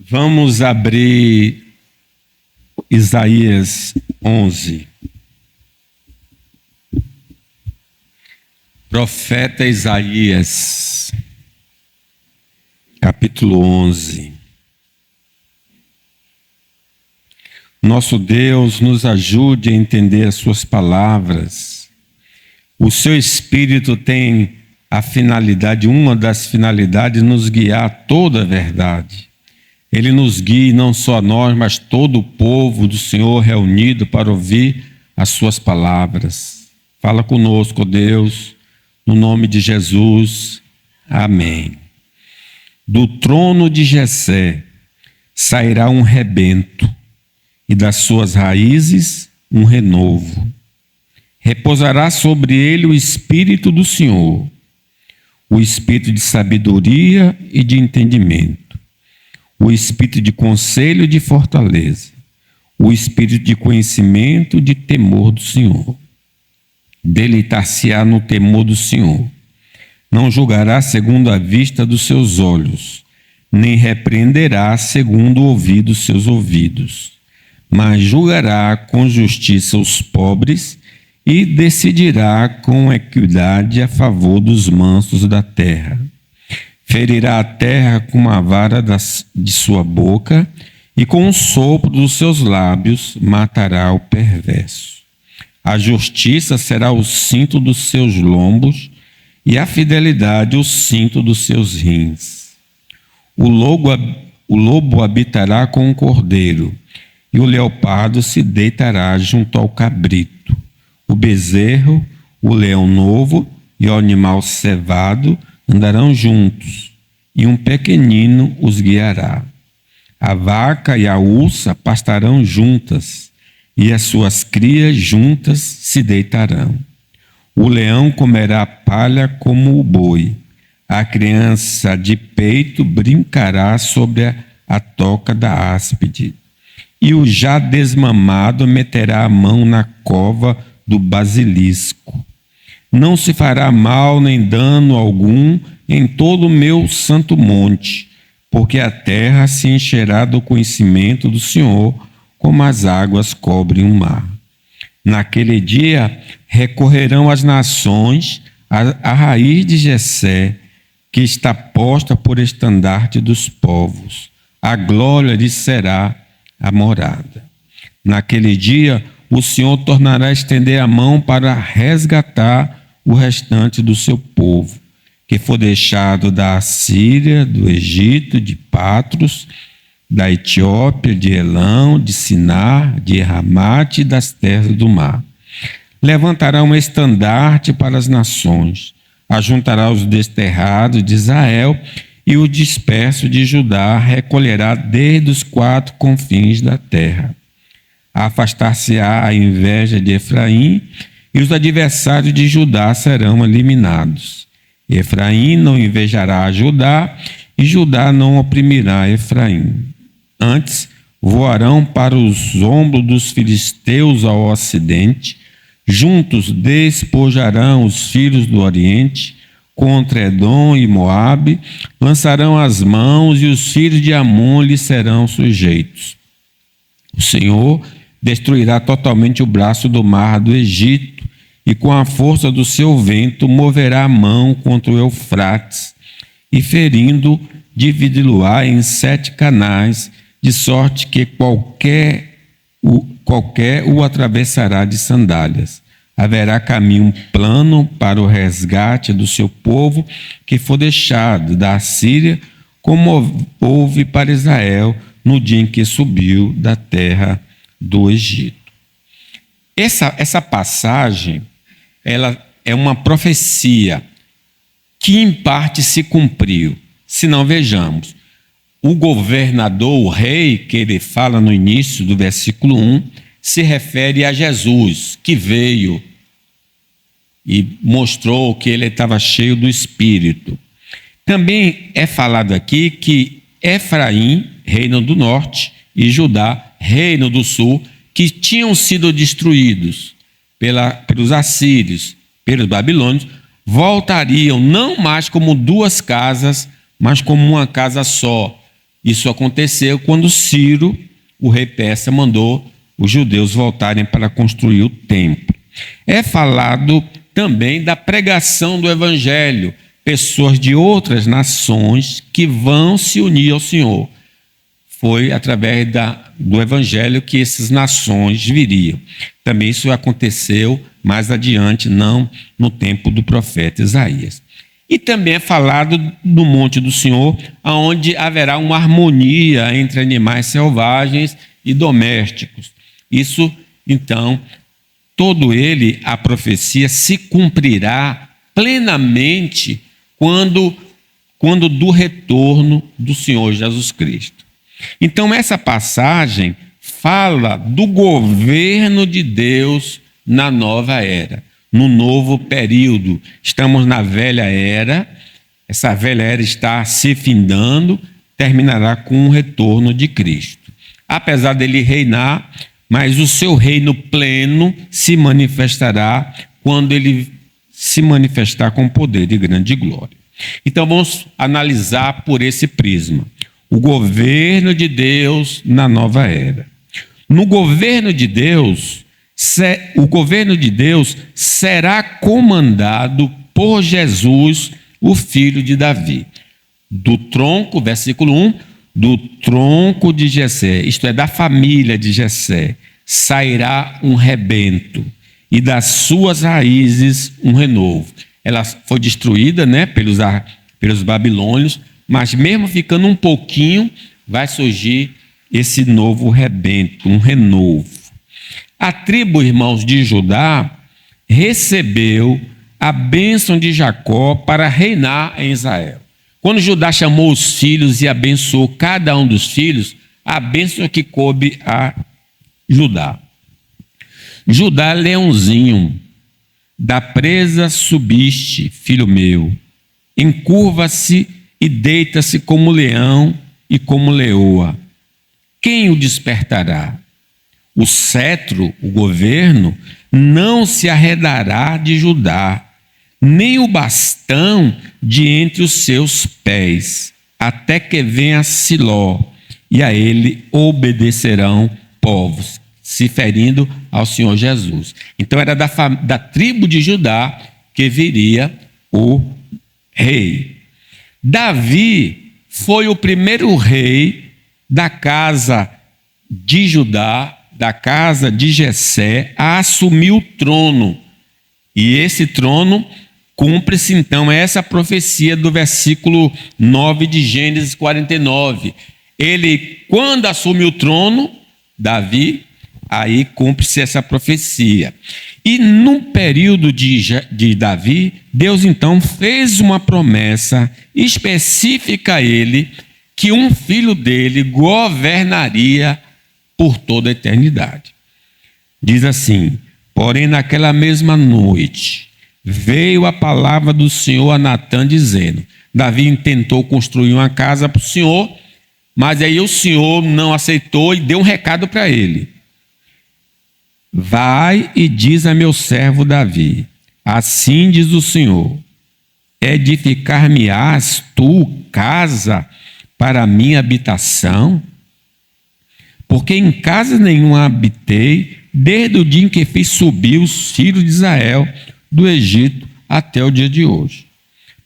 Vamos abrir Isaías 11. Profeta Isaías, capítulo 11. Nosso Deus nos ajude a entender as suas palavras. O seu Espírito tem a finalidade, uma das finalidades, nos guiar a toda a verdade. Ele nos guia não só a nós, mas todo o povo do Senhor reunido para ouvir as suas palavras. Fala conosco, Deus, no nome de Jesus. Amém. Do trono de Jessé sairá um rebento, e das suas raízes um renovo. Repousará sobre ele o Espírito do Senhor, o Espírito de sabedoria e de entendimento, o Espírito de conselho e de fortaleza, o Espírito de conhecimento e de temor do Senhor. Deleitar-se-á no temor do Senhor. Não julgará segundo a vista dos seus olhos, nem repreenderá segundo o ouvir dos seus ouvidos, mas julgará com justiça os pobres e decidirá com equidade a favor dos mansos da terra. Ferirá a terra com a vara de sua boca e com o sopro dos seus lábios matará o perverso. A justiça será o cinto dos seus lombos e a fidelidade o cinto dos seus rins. O lobo habitará com o cordeiro e o leopardo se deitará junto ao cabrito. O bezerro, o leão novo e o animal cevado andarão juntos, e um pequenino os guiará. A vaca e a ursa pastarão juntas, e as suas crias juntas se deitarão. O leão comerá palha como o boi. A criança de peito brincará sobre a toca da áspide. E o já desmamado meterá a mão na cova do basilisco. Não se fará mal nem dano algum em todo o meu santo monte, porque a terra se encherá do conhecimento do Senhor, como as águas cobrem o mar. Naquele dia recorrerão as nações à raiz de Jessé, que está posta por estandarte dos povos. A glória lhe será a morada. Naquele dia, o Senhor tornará a estender a mão para resgatar o restante do seu povo, que for deixado da Assíria, do Egito, de Patros, da Etiópia, de Elão, de Sinar, de Ramate e das terras do mar. Levantará um estandarte para as nações, ajuntará os desterrados de Israel e o disperso de Judá recolherá desde os quatro confins da terra. Afastar-se-á a inveja de Efraim, e os adversários de Judá serão eliminados. Efraim não invejará a Judá, e Judá não oprimirá Efraim. Antes, voarão para os ombros dos filisteus ao ocidente, juntos despojarão os filhos do oriente, contra Edom e Moabe, lançarão as mãos e os filhos de Amon lhes serão sujeitos. O Senhor destruirá totalmente o braço do mar do Egito e com a força do seu vento moverá a mão contra o Eufrates e ferindo dividi-lo-á em 7 canais, de sorte que qualquer o atravessará de sandálias. Haverá caminho plano para o resgate do seu povo que for deixado da Assíria, como houve para Israel no dia em que subiu da terra do Egito. Essa passagem, ela é uma profecia que em parte se cumpriu. Se não, vejamos. O governador, o rei, que ele fala no início do versículo 1, se refere a Jesus, que veio e mostrou que ele estava cheio do Espírito. Também é falado aqui que Efraim, reino do norte, e Judá, reino do sul, que tinham sido destruídos pelos assírios, pelos babilônios, voltariam não mais como 2 casas, mas como uma casa só, Isso aconteceu quando Ciro, o rei persa, mandou os judeus voltarem para construir o templo. É falado também da pregação do evangelho, pessoas de outras nações que vão se unir ao Senhor. Foi através do evangelho que essas nações viriam. Também isso aconteceu mais adiante, não no tempo do profeta Isaías. E também é falado do monte do Senhor, onde haverá uma harmonia entre animais selvagens e domésticos. Isso, então, todo ele, a profecia, se cumprirá plenamente quando do retorno do Senhor Jesus Cristo. Então, essa passagem fala do governo de Deus na nova era, no novo período. Estamos na velha era, essa velha era está se findando, terminará com o retorno de Cristo. Apesar dele reinar, mas o seu reino pleno se manifestará quando ele se manifestar com poder e grande glória. Então vamos analisar por esse prisma. O governo de Deus na nova era. No governo de Deus, o governo de Deus será comandado por Jesus, o filho de Davi. Do tronco, versículo 1, do tronco de Jessé, isto é, da família de Jessé, sairá um rebento, e das suas raízes um renovo. Ela foi destruída, pelos babilônios, mas mesmo ficando um pouquinho, vai surgir esse novo rebento, um renovo. A tribo, irmãos, de Judá recebeu a bênção de Jacó para reinar em Israel. Quando Judá chamou os filhos e abençoou cada um dos filhos, a bênção que coube a Judá. Judá, leãozinho, da presa subiste, filho meu, encurva-se e deita-se como leão e como leoa. Quem o despertará? O cetro, o governo, não se arredará de Judá, nem o bastão de entre os seus pés, até que venha Siló, e a ele obedecerão povos, se ferindo ao Senhor Jesus. Então era da tribo de Judá que viria o rei. Davi foi o primeiro rei da casa de Judá, da casa de Jessé, a assumir o trono. E esse trono cumpre-se, então, essa profecia do versículo 9 de Gênesis 49. Ele, quando assume o trono, Davi, aí cumpre-se essa profecia. E no período de Davi, Deus então fez uma promessa específica a ele, que um filho dele governaria por toda a eternidade. Diz assim: porém naquela mesma noite veio a palavra do Senhor a Natã dizendo, Davi tentou construir uma casa para o Senhor, mas aí o Senhor não aceitou e deu um recado para ele. Vai e diz a meu servo Davi, assim diz o Senhor, edificar-me-ás tu casa para a minha habitação? Porque em casa nenhuma habitei, desde o dia em que fiz subir os filhos de Israel do Egito até o dia de hoje.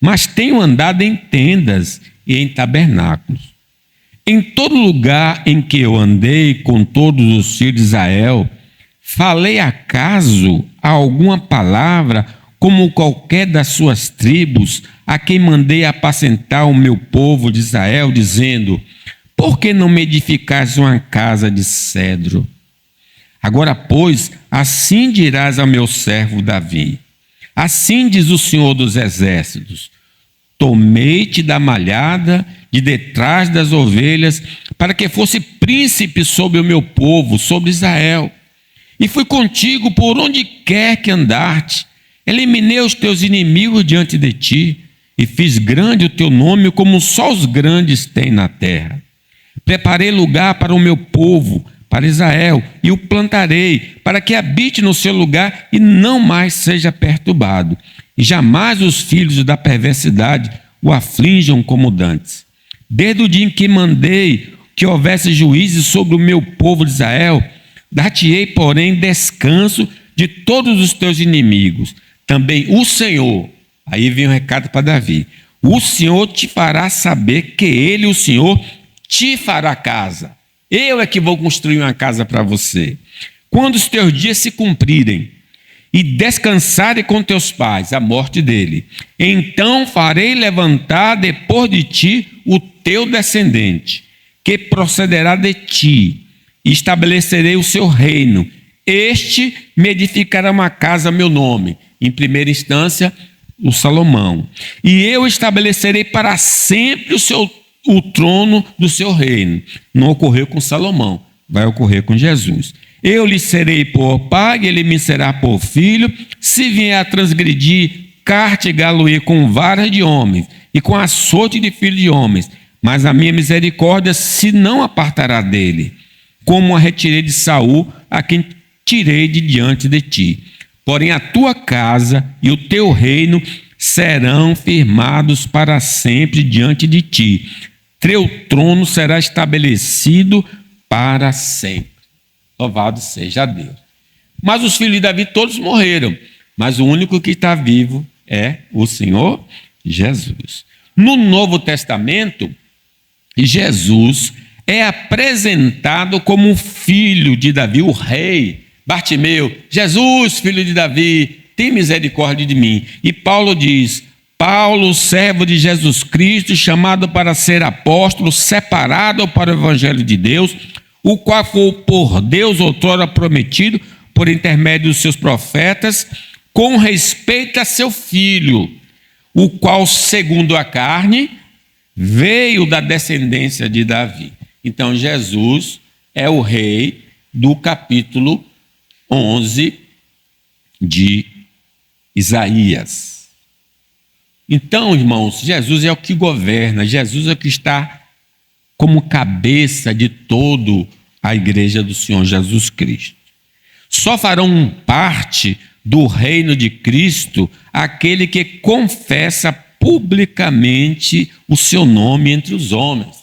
Mas tenho andado em tendas e em tabernáculos. Em todo lugar em que eu andei com todos os filhos de Israel, falei acaso alguma palavra como qualquer das suas tribos, a quem mandei apacentar o meu povo de Israel, dizendo, por que não me edificais uma casa de cedro? Agora, pois, assim dirás ao meu servo Davi, assim diz o Senhor dos Exércitos, tomei-te da malhada de detrás das ovelhas, para que fosse príncipe sobre o meu povo, sobre Israel. E fui contigo por onde quer que andaste, eliminei os teus inimigos diante de ti, e fiz grande o teu nome, como só os grandes têm na terra. Preparei lugar para o meu povo, para Israel, e o plantarei, para que habite no seu lugar e não mais seja perturbado. E jamais os filhos da perversidade o aflijam como dantes. Desde o dia em que mandei que houvesse juízes sobre o meu povo de Israel, dar-te-ei, porém, descanso de todos os teus inimigos. Também o Senhor, aí vem um recado para Davi, o Senhor te fará saber que ele, o Senhor, te fará casa. Eu é que vou construir uma casa para você. Quando os teus dias se cumprirem e descansarem com teus pais, a morte dele, então farei levantar depois de ti o teu descendente, que procederá de ti, e estabelecerei o seu reino. Este me edificará uma casa a meu nome. Em primeira instância, o Salomão. E eu estabelecerei para sempre o trono do seu reino. Não ocorreu com Salomão, vai ocorrer com Jesus. Eu lhe serei por pai, ele me será por filho. Se vier a transgredir, castigá-lo-ei com varas de homens e com açoite de filhos de homens. Mas a minha misericórdia se não apartará dele, como a retirei de Saul, a quem tirei de diante de ti. Porém a tua casa e o teu reino serão firmados para sempre diante de ti. Teu trono será estabelecido para sempre. Louvado seja Deus. Mas os filhos de Davi todos morreram, mas o único que está vivo é o Senhor Jesus. No Novo Testamento, Jesus é apresentado como o filho de Davi, o rei. Bartimeu, Jesus, filho de Davi, tem misericórdia de mim. E Paulo diz, Paulo, servo de Jesus Cristo, chamado para ser apóstolo, separado para o evangelho de Deus, o qual foi por Deus outrora prometido, por intermédio dos seus profetas, com respeito a seu filho, o qual, segundo a carne, veio da descendência de Davi. Então, Jesus é o rei do capítulo 11 de Isaías. Então, irmãos, Jesus é o que governa, Jesus é o que está como cabeça de toda a igreja do Senhor Jesus Cristo. Só farão parte do reino de Cristo aquele que confessa publicamente o seu nome entre os homens.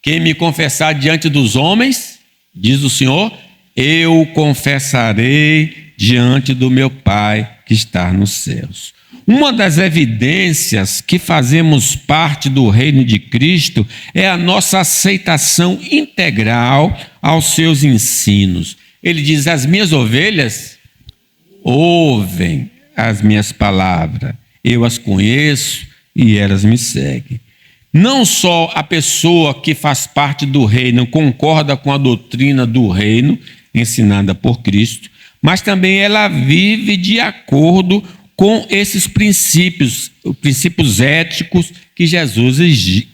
Quem me confessar diante dos homens, diz o Senhor, eu confessarei diante do meu Pai que está nos céus. Uma das evidências que fazemos parte do reino de Cristo é a nossa aceitação integral aos seus ensinos. Ele diz, as minhas ovelhas ouvem as minhas palavras, eu as conheço e elas me seguem. Não só a pessoa que faz parte do reino concorda com a doutrina do reino, ensinada por Cristo, mas também ela vive de acordo com esses princípios, princípios éticos que Jesus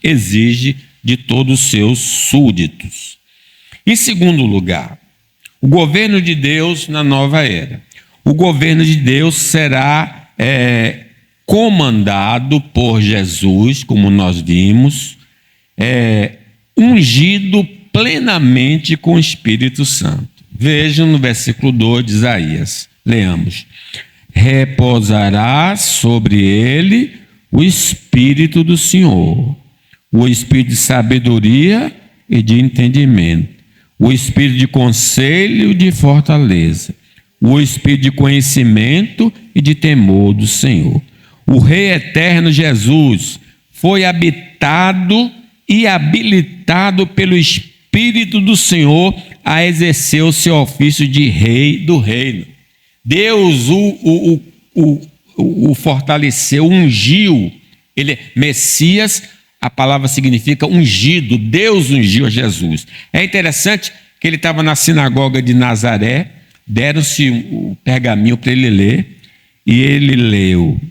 exige de todos os seus súditos. Em segundo lugar, o governo de Deus na nova era. O governo de Deus será comandado por Jesus, como nós vimos, ungido plenamente com o Espírito Santo. Vejam no versículo 2 de Isaías, leamos. Repousará sobre ele o Espírito do Senhor, o Espírito de sabedoria e de entendimento, o Espírito de conselho e de fortaleza, o Espírito de conhecimento e de temor do Senhor. O Rei eterno Jesus foi habitado e habilitado pelo Espírito do Senhor a exercer o seu ofício de rei do reino. Deus o fortaleceu, ungiu. Ele é Messias, a palavra significa ungido. Deus ungiu a Jesus. É interessante que ele estava na sinagoga de Nazaré, deram-se o pergaminho para ele ler, e ele leu: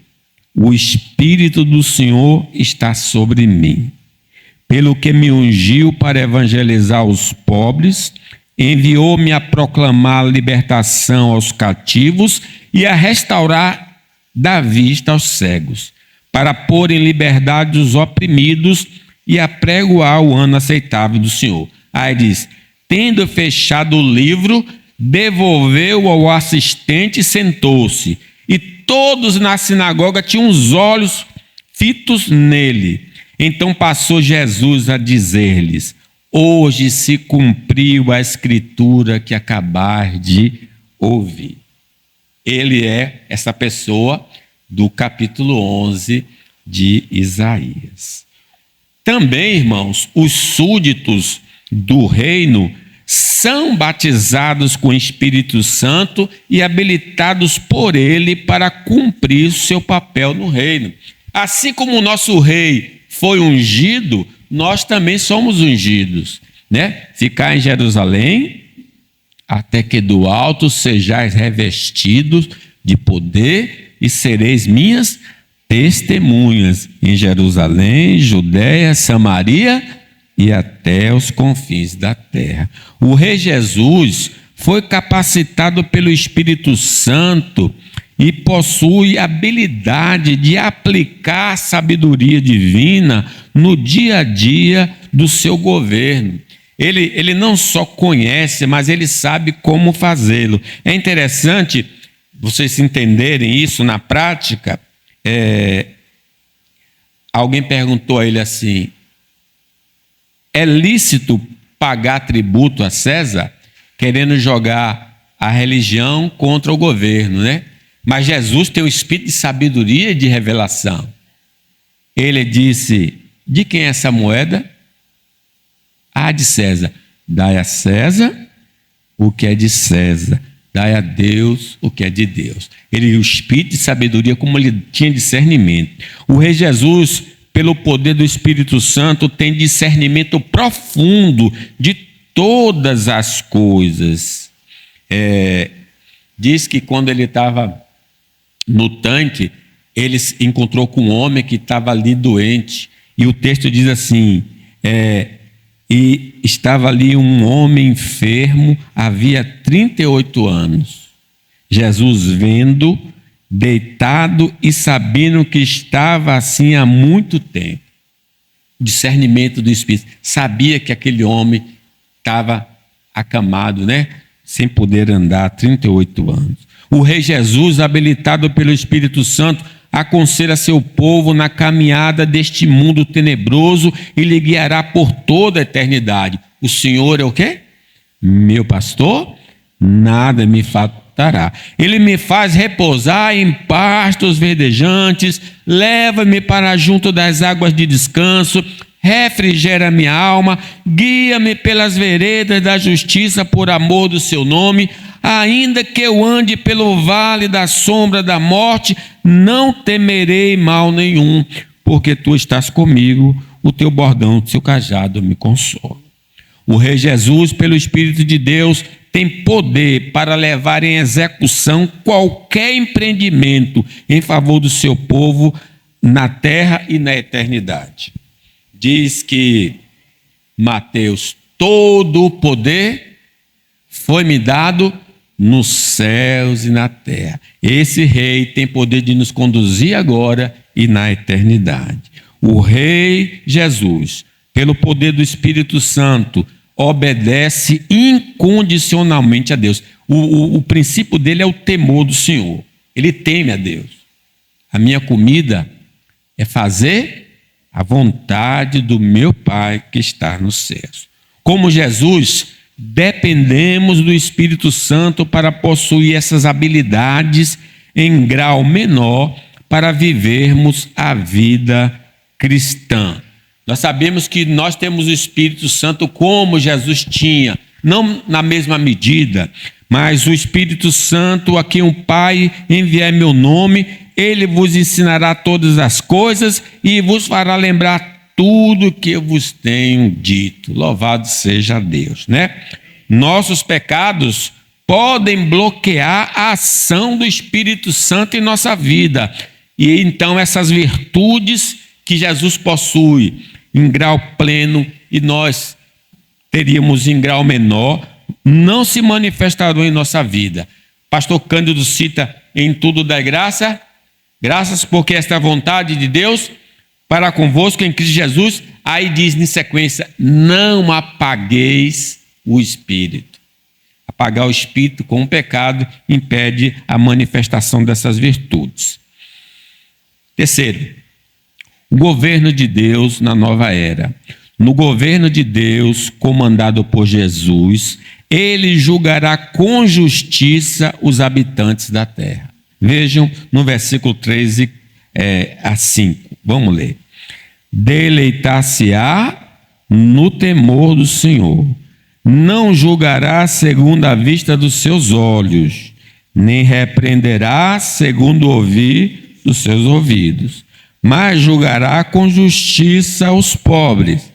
o Espírito do Senhor está sobre mim, pelo que me ungiu para evangelizar os pobres, enviou-me a proclamar a libertação aos cativos e a restaurar da vista aos cegos, para pôr em liberdade os oprimidos e a pregoar o ano aceitável do Senhor. Aí diz, tendo fechado o livro, devolveu ao assistente e sentou-se. E todos na sinagoga tinham os olhos fitos nele. Então passou Jesus a dizer-lhes: hoje se cumpriu a escritura que acabar de ouvir. Ele é essa pessoa do capítulo 11 de Isaías. Também, irmãos, os súditos do reino são batizados com o Espírito Santo e habilitados por ele para cumprir o seu papel no reino. Assim como o nosso rei foi ungido, nós também somos ungidos, né? Ficar em Jerusalém até que do alto sejais revestidos de poder e sereis minhas testemunhas em Jerusalém, Judéia, Samaria e até os confins da terra. O rei Jesus foi capacitado pelo Espírito Santo e possui habilidade de aplicar a sabedoria divina no dia a dia do seu governo. Ele não só conhece, mas ele sabe como fazê-lo. É interessante vocês entenderem isso na prática. Alguém perguntou a ele assim: é lícito pagar tributo a César? Querendo jogar a religião contra o governo, né? Mas Jesus tem o espírito de sabedoria e de revelação. Ele disse: de quem é essa moeda? Ah, de César. Dai a César o que é de César, dai a Deus o que é de Deus. Ele, o espírito de sabedoria, como ele tinha discernimento. O rei Jesus, pelo poder do Espírito Santo, tem discernimento profundo de todas as coisas. Diz que quando ele estava no tanque, ele se encontrou com um homem que estava ali doente. E o texto diz assim: e estava ali um homem enfermo, havia 38 anos. Jesus, vendo, deitado e sabendo que estava assim há muito tempo, discernimento do Espírito, sabia que aquele homem estava acamado, né? Sem poder andar há 38 anos. O rei Jesus, habilitado pelo Espírito Santo, aconselha seu povo na caminhada deste mundo tenebroso e lhe guiará por toda a eternidade. O Senhor é o quê? Meu pastor, nada me faltará. Ele me faz repousar em pastos verdejantes, leva-me para junto das águas de descanso, refrigera minha alma, guia-me pelas veredas da justiça por amor do seu nome. Ainda que eu ande pelo vale da sombra da morte, não temerei mal nenhum, porque tu estás comigo, o teu bordão, o seu cajado me consola. O rei Jesus, pelo Espírito de Deus, tem poder para levar em execução qualquer empreendimento em favor do seu povo na terra e na eternidade. Diz que Mateus: todo o poder foi-me dado nos céus e na terra. Esse rei tem poder de nos conduzir agora e na eternidade. O rei Jesus, pelo poder do Espírito Santo, obedece incondicionalmente a Deus. O princípio dele é o temor do Senhor. Ele teme a Deus. A minha comida é fazer a vontade do meu Pai que está nos céus. Como Jesus, dependemos do Espírito Santo para possuir essas habilidades em grau menor para vivermos a vida cristã. Nós sabemos que nós temos o Espírito Santo como Jesus tinha, não na mesma medida, mas o Espírito Santo, a quem o Pai enviar em meu nome, ele vos ensinará todas as coisas e vos fará lembrar tudo que eu vos tenho dito. Louvado seja Deus, né? Nossos pecados podem bloquear a ação do Espírito Santo em nossa vida. E então essas virtudes que Jesus possui em grau pleno e nós teríamos em grau menor, não se manifestarão em nossa vida. Pastor Cândido cita: em tudo dai graça, graças porque esta é a vontade de Deus para convosco em Cristo Jesus. Aí diz em sequência: não apagueis o Espírito. Apagar o Espírito com o pecado impede a manifestação dessas virtudes. Terceiro, O governo de Deus na nova era. No governo de Deus, comandado por Jesus, ele julgará com justiça os habitantes da terra. Vejam no versículo 13 a 5. Vamos ler. Deleitar-se-á no temor do Senhor. Não julgará segundo a vista dos seus olhos, nem repreenderá segundo o ouvir dos seus ouvidos, mas julgará com justiça os pobres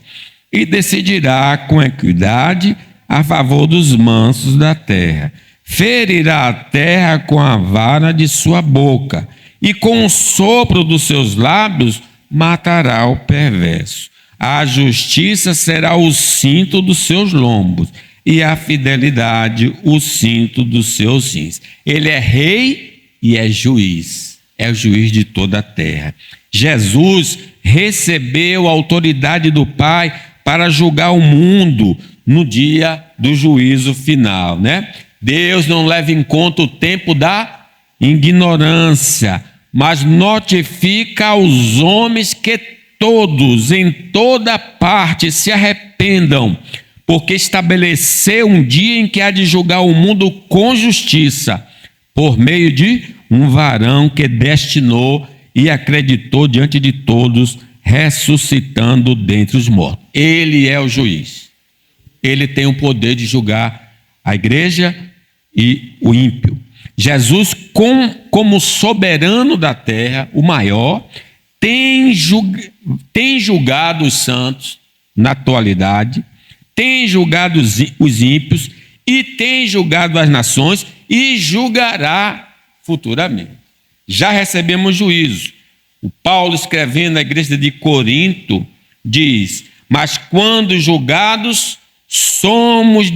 e decidirá com equidade a favor dos mansos da terra. Ferirá a terra com a vara de sua boca e com o sopro dos seus lábios matará o perverso. A justiça será o cinto dos seus lombos e a fidelidade o cinto dos seus rins. Ele é rei e é juiz. É o juiz de toda a terra. Jesus recebeu a autoridade do Pai para julgar o mundo no dia do juízo final, né? Deus não leva em conta o tempo da ignorância, mas notifica aos homens que todos, em toda parte, se arrependam, porque estabeleceu um dia em que há de julgar o mundo com justiça, por meio de um varão que destinou e acreditou diante de todos, ressuscitando dentre os mortos. Ele é o juiz. Ele tem o poder de julgar a igreja e o ímpio. Jesus, como soberano da terra, o maior, tem julgado os santos na atualidade, tem julgado os ímpios e tem julgado as nações e julgará futuramente. Já recebemos juízo. O Paulo, escrevendo à igreja de Corinto, diz: mas quando julgados somos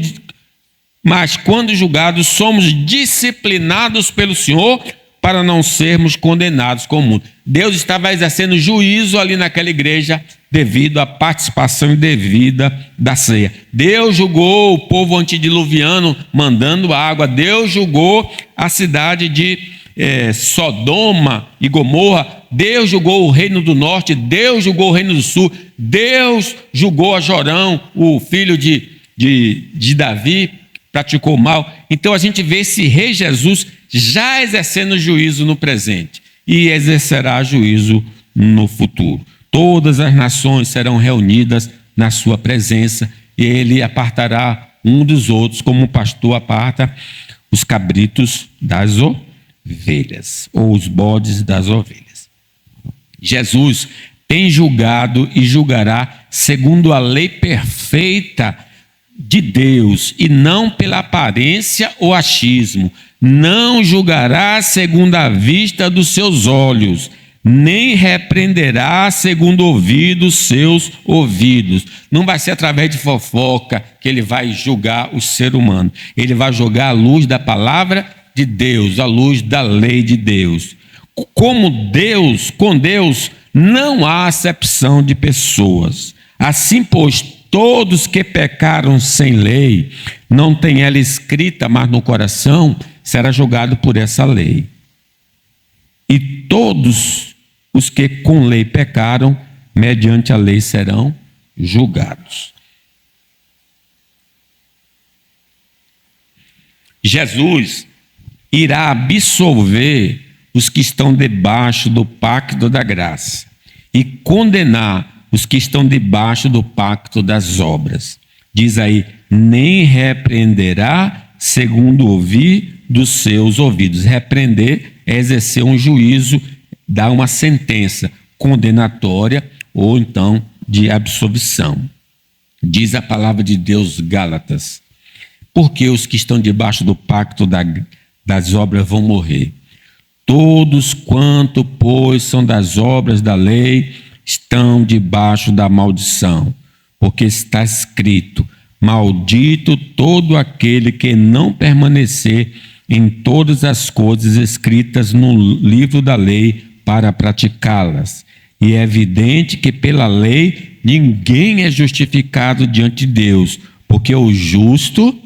disciplinados pelo Senhor para não sermos condenados com o mundo. Deus estava exercendo juízo ali naquela igreja devido à participação indevida da ceia. Deus julgou o povo antediluviano mandando água. Deus julgou a cidade de Sodoma e Gomorra. Deus julgou o reino do norte. Deus julgou o reino do sul. Deus julgou a Jorão, o filho de Davi, praticou mal. Então a gente vê esse rei Jesus já exercendo juízo no presente e exercerá juízo no futuro. Todas as nações serão reunidas na sua presença e ele apartará um dos outros, como o pastor aparta os cabritos das ovelhas, ou os bodes das ovelhas. Jesus tem julgado e julgará segundo a lei perfeita de Deus e não pela aparência ou achismo. Não julgará segundo a vista dos seus olhos, nem repreenderá segundo o ouvir dos seus ouvidos. Não vai ser através de fofoca que ele vai julgar o ser humano. Ele vai julgar à luz da palavra de Deus, à luz da lei de Deus. Com Deus não há acepção de pessoas. Assim, pois, todos que pecaram sem lei, não têm ela escrita, mas no coração, será julgado por essa lei. E todos os que com lei pecaram, mediante a lei serão julgados. Jesus irá absolver os que estão debaixo do pacto da graça e condenar os que estão debaixo do pacto das obras. Diz aí: nem repreenderá segundo ouvir dos seus ouvidos. Repreender é exercer um juízo, dar uma sentença condenatória ou então de absolvição. Diz a palavra de Deus, Gálatas: porque os que estão debaixo do pacto das obras vão morrer. Todos quanto, pois, são das obras da lei, estão debaixo da maldição, porque está escrito: maldito todo aquele que não permanecer em todas as coisas escritas no livro da lei para praticá-las. E é evidente que pela lei ninguém é justificado diante de Deus, porque o justo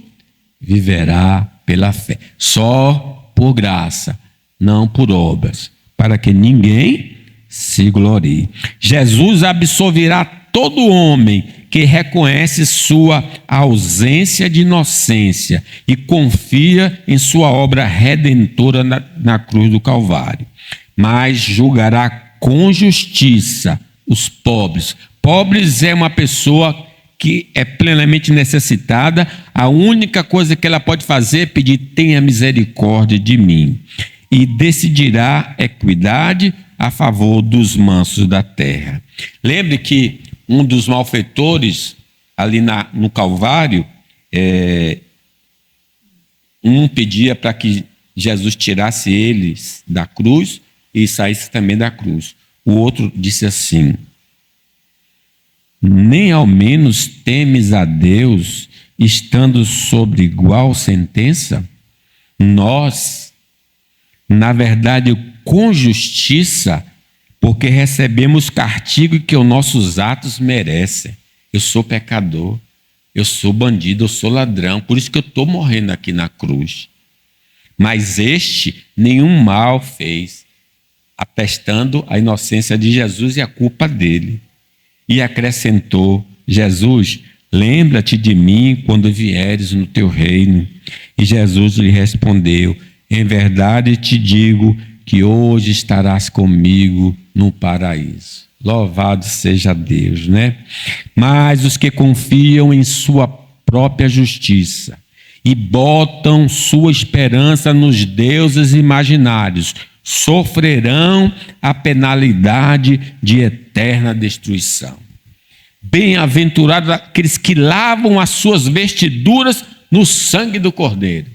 viverá pela fé. Só por graça, não por obras, para que ninguém se glorie. Jesus absolverá todo homem que reconhece sua ausência de inocência e confia em sua obra redentora na cruz do Calvário. Mas julgará com justiça os pobres. Pobres é uma pessoa que é plenamente necessitada. A única coisa que ela pode fazer é pedir: tenha misericórdia de mim. E decidirá equidade a favor dos mansos da terra. Lembre que um dos malfeitores ali no Calvário, um pedia para que Jesus tirasse eles da cruz e saísse também da cruz. O outro disse assim: nem ao menos temes a Deus, estando sobre igual sentença? Nós, na verdade, com justiça, porque recebemos castigo que os nossos atos merecem. Eu sou pecador, eu sou bandido, eu sou ladrão, por isso que eu estou morrendo aqui na cruz. Mas este nenhum mal fez, atestando a inocência de Jesus e a culpa dele. E acrescentou: Jesus, lembra-te de mim quando vieres no teu reino. E Jesus lhe respondeu: em verdade te digo que hoje estarás comigo no paraíso. Louvado seja Deus, né? Mas os que confiam em sua própria justiça e botam sua esperança nos deuses imaginários sofrerão a penalidade de eterna destruição. Bem-aventurados aqueles que lavam as suas vestiduras no sangue do Cordeiro,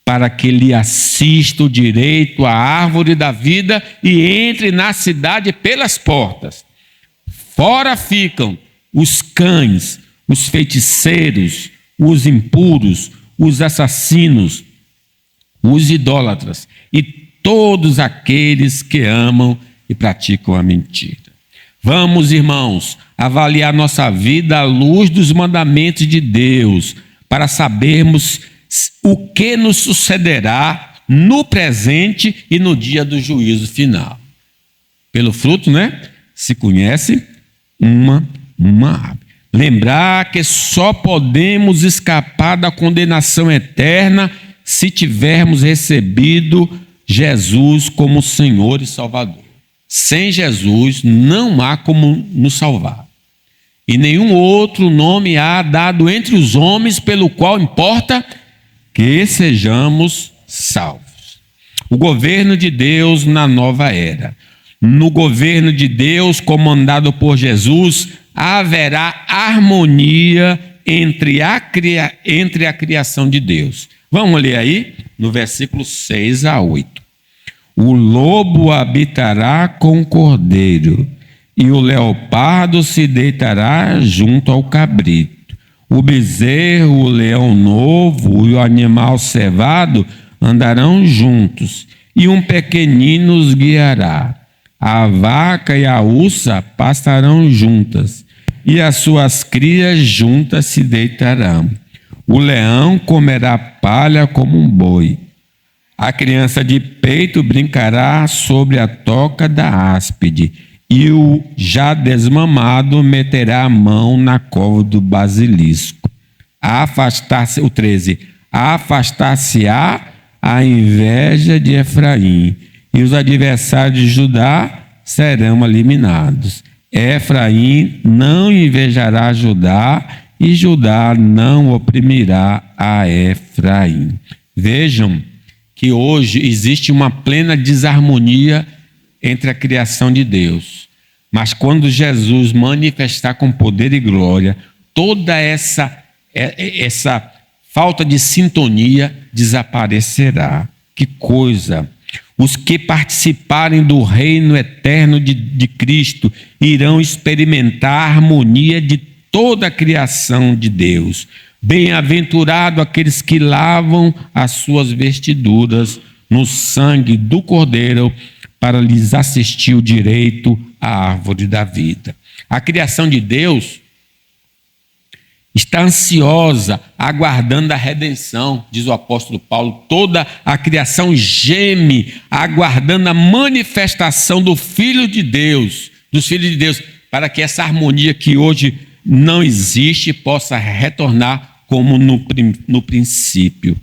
para que lhe assista o direito à árvore da vida e entre na cidade pelas portas. Fora ficam os cães, os feiticeiros, os impuros, os assassinos, os idólatras e todos aqueles que amam e praticam a mentira. Vamos, irmãos, avaliar nossa vida à luz dos mandamentos de Deus, para sabermos o que nos sucederá no presente e no dia do juízo final. Pelo fruto, né? Se conhece uma árvore. Lembrar que só podemos escapar da condenação eterna se tivermos recebido Jesus como Senhor e Salvador. Sem Jesus não há como nos salvar. E nenhum outro nome há dado entre os homens pelo qual importa que sejamos salvos. O governo de Deus na nova era. No governo de Deus comandado por Jesus, haverá harmonia entre a criação de Deus. Vamos ler aí no versículo 6 a 8. O lobo habitará com o cordeiro, e o leopardo se deitará junto ao cabrito. O bezerro, o leão novo e o animal cevado andarão juntos, e um pequenino os guiará. A vaca e a ursa pastarão juntas, e as suas crias juntas se deitarão. O leão comerá palha como um boi. A criança de peito brincará sobre a toca da áspide, e o já desmamado meterá a mão na cova do basilisco. O 13. Afastar-se-á a inveja de Efraim, e os adversários de Judá serão eliminados. Efraim não invejará Judá, e Judá não oprimirá a Efraim. Vejam que hoje existe uma plena desarmonia entre a criação de Deus. Mas quando Jesus manifestar com poder e glória, toda essa falta de sintonia desaparecerá. Que coisa! Os que participarem do reino eterno de Cristo irão experimentar a harmonia de toda a criação de Deus. Bem-aventurado aqueles que lavam as suas vestiduras no sangue do Cordeiro, para lhes assistir o direito à árvore da vida. A criação de Deus está ansiosa, aguardando a redenção, diz o apóstolo Paulo. Toda a criação geme, aguardando a manifestação do Filho de Deus, dos filhos de Deus, para que essa harmonia que hoje não existe possa retornar como no princípio.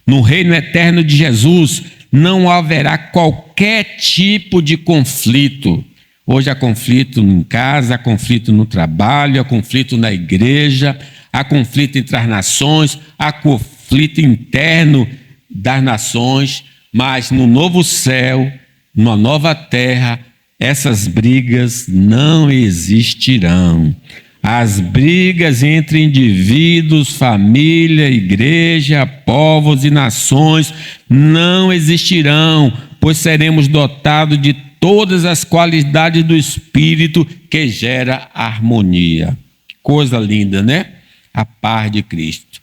No reino eterno de Jesus não haverá qualquer tipo de conflito. Hoje há conflito em casa, há conflito no trabalho, há conflito na igreja, há conflito entre as nações, há conflito interno das nações, mas no novo céu, numa nova terra, essas brigas não existirão. As brigas entre indivíduos, família, igreja, povos e nações não existirão, pois seremos dotados de todas as qualidades do Espírito que gera harmonia. Que coisa linda, né? A paz de Cristo.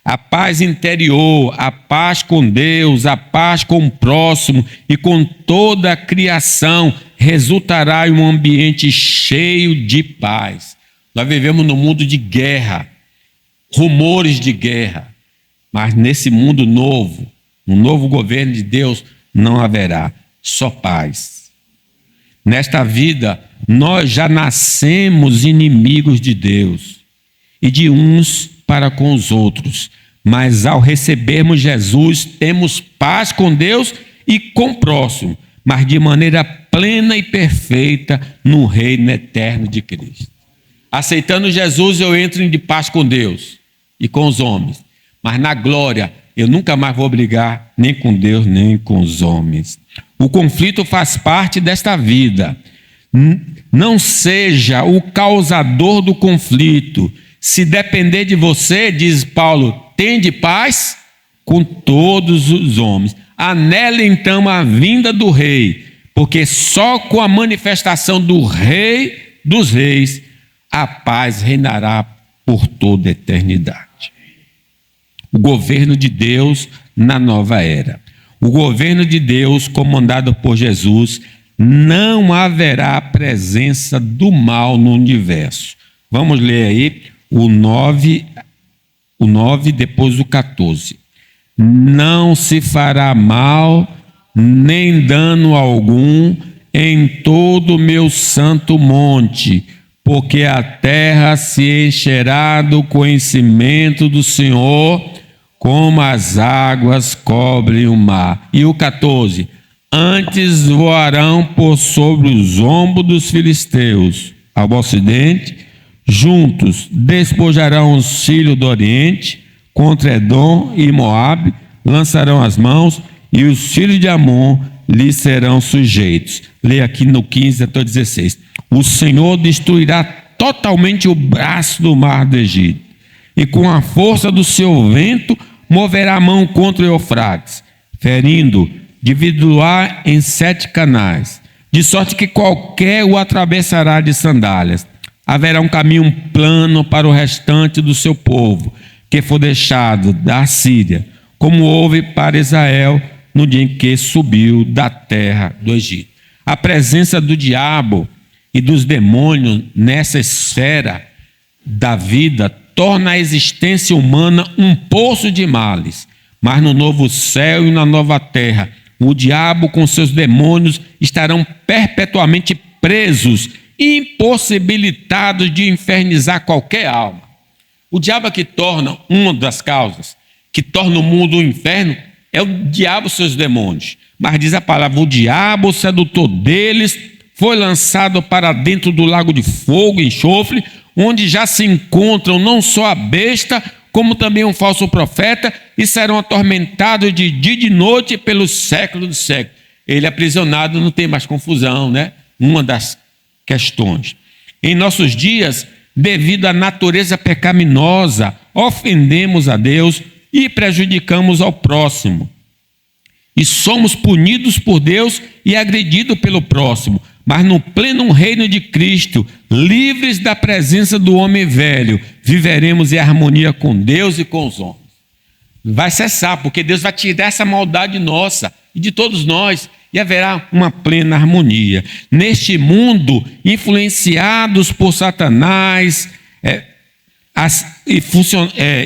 A paz interior, a paz com Deus, a paz com o próximo e com toda a criação resultará em um ambiente cheio de paz. Nós vivemos num mundo de guerra, rumores de guerra, mas nesse mundo novo, no novo governo de Deus, não haverá só paz. Nesta vida, nós já nascemos inimigos de Deus e de uns para com os outros, mas ao recebermos Jesus, temos paz com Deus e com o próximo, mas de maneira plena e perfeita no reino eterno de Cristo. Aceitando Jesus, eu entro em paz com Deus e com os homens, mas na glória eu nunca mais vou brigar nem com Deus nem com os homens. O conflito faz parte desta vida. Não seja o causador do conflito. Se depender de você, diz Paulo, tende paz com todos os homens. Anele então a vinda do rei, porque só com a manifestação do rei dos reis a paz reinará por toda a eternidade. O governo de Deus na nova era. O governo de Deus comandado por Jesus, não haverá presença do mal no universo. Vamos ler aí o 9 depois o 14. Não se fará mal, nem dano algum em todo o meu santo monte, porque a terra se encherá do conhecimento do Senhor, como as águas cobrem o mar. E o 14. Antes voarão por sobre os ombros dos filisteus ao ocidente, juntos despojarão os filhos do oriente contra Edom e Moabe, lançarão as mãos, e os filhos de Amon lhes serão sujeitos. Leia aqui no 15 até 16. O Senhor destruirá totalmente o braço do mar do Egito, e com a força do seu vento moverá a mão contra o Eufrates, ferindo, dividirá em 7 canais, de sorte que qualquer o atravessará de sandálias. Haverá um caminho plano para o restante do seu povo, que for deixado da Síria, como houve para Israel no dia em que subiu da terra do Egito. A presença do diabo e dos demônios nessa esfera da vida torna a existência humana um poço de males. Mas no novo céu e na nova terra, o diabo com seus demônios estarão perpetuamente presos, impossibilitados de infernizar qualquer alma. O diabo que torna, uma das causas, que torna o mundo um inferno, é o diabo e seus demônios. Mas diz a palavra, o diabo, o sedutor deles, foi lançado para dentro do lago de fogo e enxofre, onde já se encontram não só a besta, como também um falso profeta, e serão atormentados de dia e de noite pelos séculos dos séculos. Ele aprisionado, não tem mais confusão, né? Uma das questões. Em nossos dias, devido à natureza pecaminosa, ofendemos a Deus e prejudicamos ao próximo. E somos punidos por Deus e agredidos pelo próximo. Mas no pleno reino de Cristo, livres da presença do homem velho, viveremos em harmonia com Deus e com os homens. Vai cessar, porque Deus vai tirar essa maldade nossa e de todos nós, e haverá uma plena harmonia. Neste mundo, influenciados por Satanás,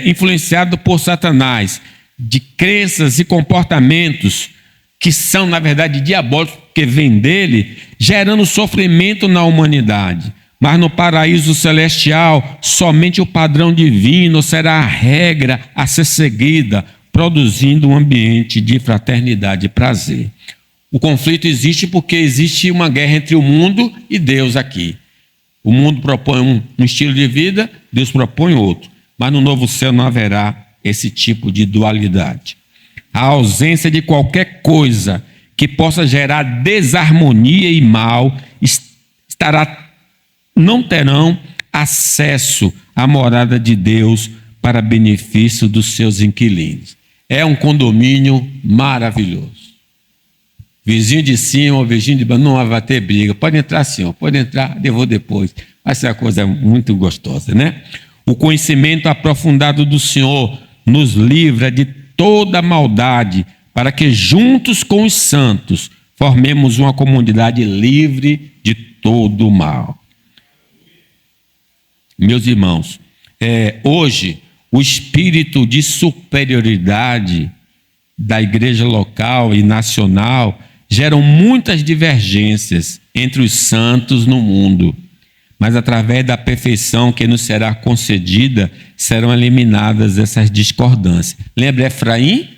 influenciado por Satanás, de crenças e comportamentos que são, na verdade, diabólicos, porque vêm dele, gerando sofrimento na humanidade. Mas no paraíso celestial, somente o padrão divino será a regra a ser seguida, produzindo um ambiente de fraternidade e prazer. O conflito existe porque existe uma guerra entre o mundo e Deus aqui. O mundo propõe um estilo de vida, Deus propõe outro. Mas no novo céu não haverá esse tipo de dualidade. A ausência de qualquer coisa que possa gerar desarmonia e mal não terão acesso à morada de Deus para benefício dos seus inquilinos. É um condomínio maravilhoso. Vizinho de cima ou vizinho de baixo, não vai ter briga. Pode entrar, senhor, pode entrar, eu vou depois. Vai ser uma coisa muito gostosa, né? O conhecimento aprofundado do Senhor nos livra de toda maldade, para que juntos com os santos formemos uma comunidade livre de todo o mal. Meus irmãos, hoje o espírito de superioridade da igreja local e nacional geram muitas divergências entre os santos no mundo, mas através da perfeição que nos será concedida, serão eliminadas essas discordâncias. Lembra Efraim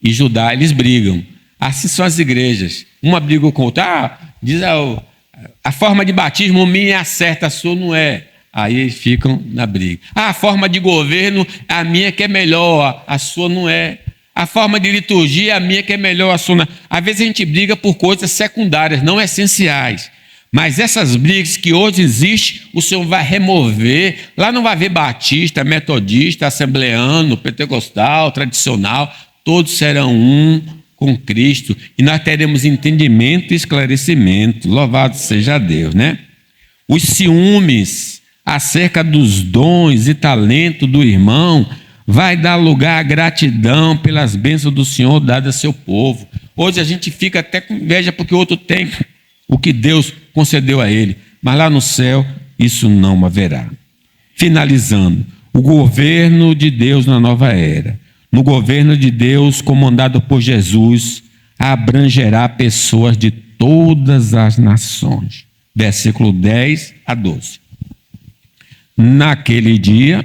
e Judá, eles brigam. Assim são as igrejas. Uma briga com a outra. Diz a forma de batismo minha é certa, a sua não é. Aí eles ficam na briga. A forma de governo, a minha que é melhor, a sua não é. A forma de liturgia, a minha que é melhor, a sua não é. Às vezes a gente briga por coisas secundárias, não essenciais. Mas essas brigas que hoje existem, o Senhor vai remover. Lá não vai haver batista, metodista, assembleano, pentecostal, tradicional. Todos serão um com Cristo. E nós teremos entendimento e esclarecimento. Louvado seja Deus, né? Os ciúmes acerca dos dons e talento do irmão vai dar lugar à gratidão pelas bênçãos do Senhor dadas a seu povo. Hoje a gente fica até com inveja porque o outro tem o que Deus concedeu a ele, mas lá no céu isso não haverá. Finalizando, o governo de Deus na nova era. No governo de Deus, comandado por Jesus, abrangerá pessoas de todas as nações. Versículo 10 a 12. Naquele dia,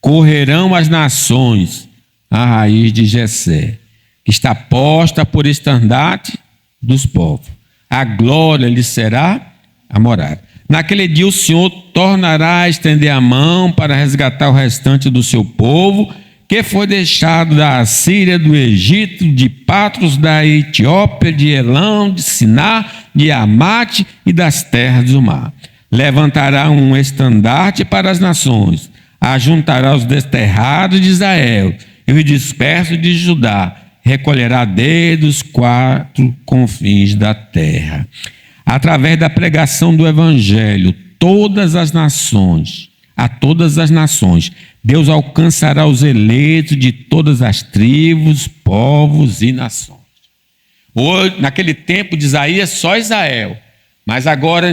correrão as nações à raiz de Jessé, que está posta por estandarte dos povos. A glória lhe será a morada. Naquele dia o Senhor tornará a estender a mão para resgatar o restante do seu povo, que foi deixado da Assíria, do Egito, de Patros, da Etiópia, de Elão, de Siná, de Amate e das terras do mar. Levantará um estandarte para as nações, ajuntará os desterrados de Israel e os dispersos de Judá, recolherá desde os quatro confins da terra. Através da pregação do evangelho, a todas as nações, Deus alcançará os eleitos de todas as tribos, povos e nações. Hoje, naquele tempo de Isaías, só Israel, mas agora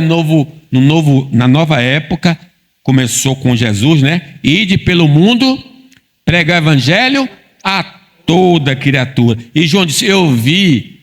na nova época, começou com Jesus, né? Ide pelo mundo, pregar o evangelho a toda criatura. E João disse, eu vi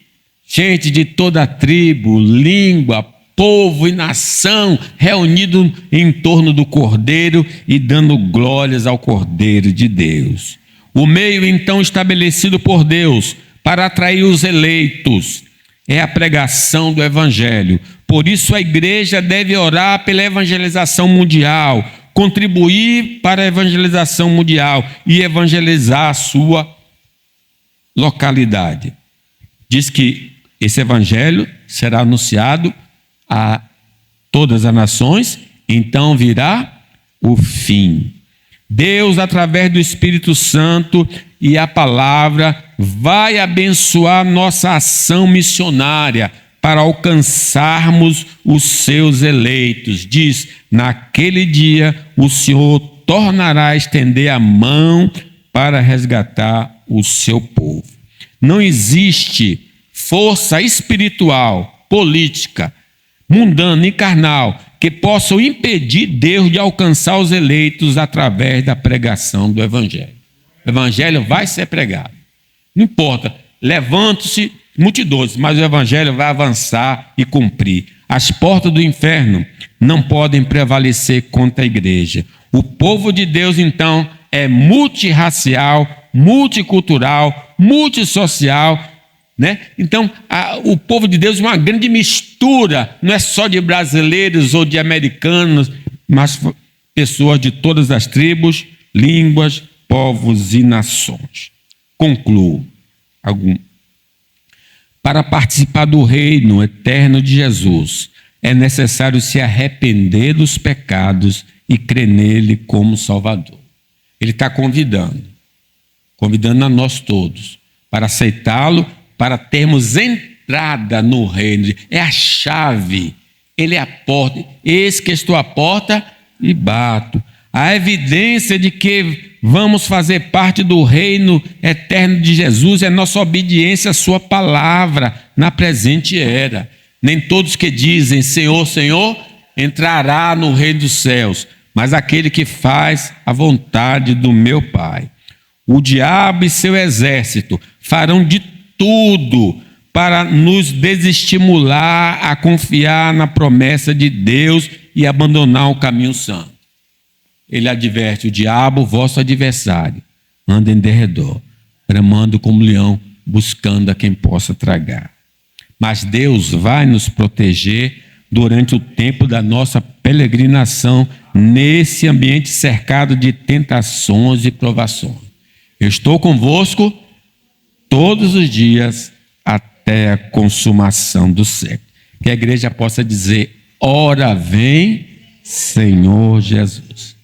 gente de toda tribo, língua, povo e nação reunido em torno do Cordeiro e dando glórias ao Cordeiro de Deus. O meio então estabelecido por Deus para atrair os eleitos é a pregação do evangelho. Por isso a igreja deve orar pela evangelização mundial, contribuir para a evangelização mundial e evangelizar a sua localidade. Diz que esse evangelho será anunciado a todas as nações, então virá o fim. Deus, através do Espírito Santo e a palavra, vai abençoar nossa ação missionária para alcançarmos os seus eleitos. Diz, naquele dia o Senhor tornará a estender a mão para resgatar o seu povo. Não existe força espiritual, política, mundana e carnal que possam impedir Deus de alcançar os eleitos através da pregação do Evangelho. O Evangelho vai ser pregado. Não importa, levantam-se multidões, mas o Evangelho vai avançar e cumprir. As portas do inferno não podem prevalecer contra a igreja. O povo de Deus, então, é multirracial, multicultural, multissocial, né? Então, o povo de Deus é uma grande mistura, não é só de brasileiros ou de americanos, mas pessoas de todas as tribos, línguas, povos e nações. Concluo. Para participar do reino eterno de Jesus, é necessário se arrepender dos pecados e crer nele como Salvador. Ele está convidando a nós todos, para aceitá-lo, para termos entrada no reino. É a chave, ele é a porta. Eis que estou à porta e bato. A evidência de que vamos fazer parte do reino eterno de Jesus é nossa obediência à sua palavra na presente era. Nem todos que dizem Senhor, Senhor, entrará no reino dos céus, mas aquele que faz a vontade do meu Pai. O diabo e seu exército farão de tudo para nos desestimular a confiar na promessa de Deus e abandonar o caminho santo. Ele adverte: o diabo, vosso adversário, anda em derredor, bramando como leão, buscando a quem possa tragar. Mas Deus vai nos proteger durante o tempo da nossa peregrinação nesse ambiente cercado de tentações e provações. Eu estou convosco todos os dias até a consumação do século. Que a igreja possa dizer: ora vem, Senhor Jesus.